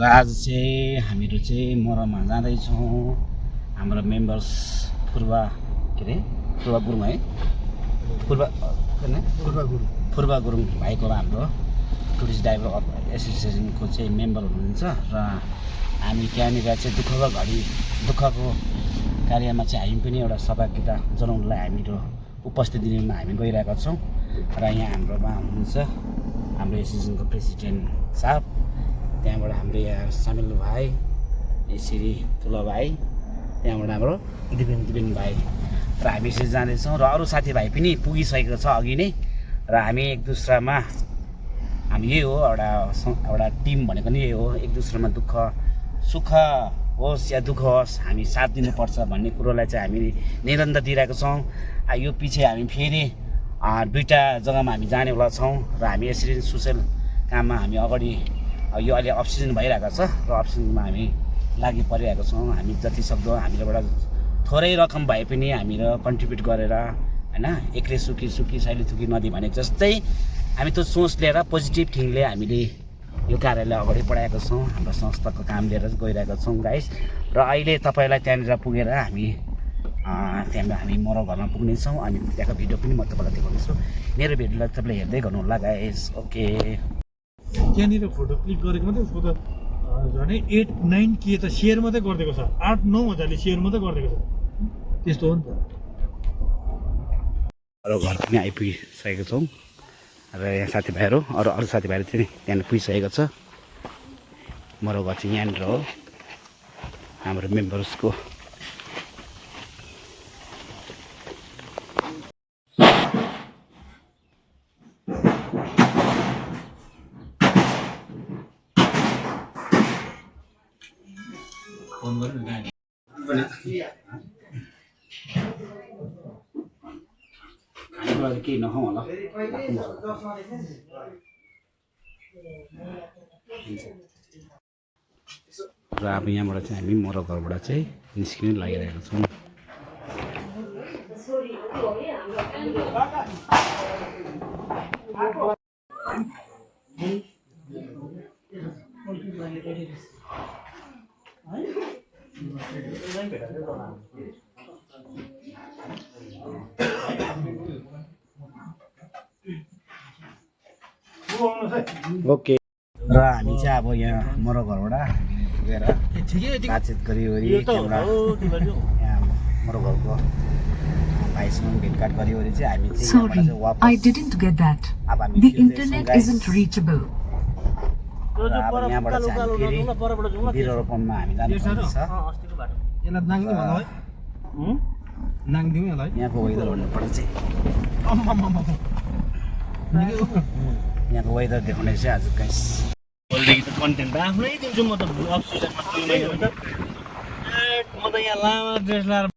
र आज चाहिँ हामीहरू चाहिँ मरममा जाँदैछौँ। हाम्रो मेम्बर्स पूर्व गुरुङ है पूर्व गुरुङ भाइको हाम्रो टुरिस्ट ड्राइभर एसोसिएसनको चाहिँ मेम्बर हुनुहुन्छ र हामी त्यहाँनिर चाहिँ दुःखको कार्यमा चाहिँ हामी पनि एउटा सहभागिता जनाउनलाई हामीहरू उपस्थिति दिनमा हामी गइरहेका छौँ। र यहाँ हाम्रोमा हुनुहुन्छ हाम्रो एसोसिएसनको प्रेसिडेन्ट साहब, त्यहाँबाट हाम्रो यहाँ सामेल भाइ, यसरी ठुलो भाइ, त्यहाँबाट हाम्रो दिपेन भाइ र हामी यसरी जाँदैछौँ। र अरू साथीभाइ पनि पुगिसकेको छ अघि नै। र हामी एक दुस्रामा हामी यही हो एउटा टिम भनेको नि यही हो, एक दुस्रामा दुःख सुख होस् या दुःख होस् हामी साथ दिनुपर्छ भन्ने कुरोलाई चाहिँ हामी निरन्तर दिइरहेको छौँ। यो पछि हामी फेरि दुईवटा जग्गामा हामी जानेवाला छौँ र हामी यसरी सोसियल काममा हामी अगाडि यो अहिले अफ सिजन भइरहेको छ र अफ सिजनमा हामी लागि परिरहेको छौँ। हामी जति सक्दो हामीबाट थोरै रकम भए पनि हामीहरू कन्ट्रिब्युट गरेर होइन, एक्लै सुकी साइली थुकी नदी भने जस्तै हामी त्यो सोच लिएर पोजिटिभ थिङले हामीले यो कार्यलाई अगाडि बढाएको छौँ। हाम्रो संस्थाको काम लिएर गइरहेका छौँ गाइस। र अहिले तपाईँलाई त्यहाँनिर पुगेर त्यहाँबाट हामी मरौ घरमा पुग्नेछौँ अनि त्यहाँको भिडियो पनि म तपाईँलाई देखाउनेछु। मेरो भिडियोलाई तपाईँले हेर्दै गर्नुहोला गाइस। ओके, त्यहाँनिर फोटो क्लिक गरेको मात्रै उसको त झन् 8-9 के त सेयर मात्रै गरिदिएको छ, 8-9 हजारले सेयर मात्रै गरिदिएको छ। त्यस्तो हो नि त। अरू घर पनि आइपुगिसकेको छौँ र यहाँ साथीभाइहरू अरू साथीभाइहरू चाहिँ त्यहाँनिर पुगिसकेको छ। मरो घर चाहिँ यहाँनिर हो हाम्रो मेम्बर्सको। केही नखाउँ होला र अब यहाँबाट चाहिँ हामी मरो घरबाट चाहिँ निस्किनु लागिरहेको छौँ। ओके, र हामी चाहिँ अब यहाँ मरो घरबाट पुगेर बातचित गरिवरी यहाँ मरो घरको भाइसँग भेटघाट गरिवरी चाहिँ हामी चाहिँ I didn't get that. The internet isn't reachable. अब यहाँबाट चाहिँ हामी फेरि बिरुवारोपणमा हामी जानुपर्छ। यहाँको वेदर भन्नुपर्दा चाहिँ यहाँको वेदर देखाउने चाहिँ आज गाइस भोलिदेखि त कन्टेन्ट आफ्नै दिन्छु म त। अफ सिजनमा 2 महिना त म त यहाँ लामा ड्रेस लाएर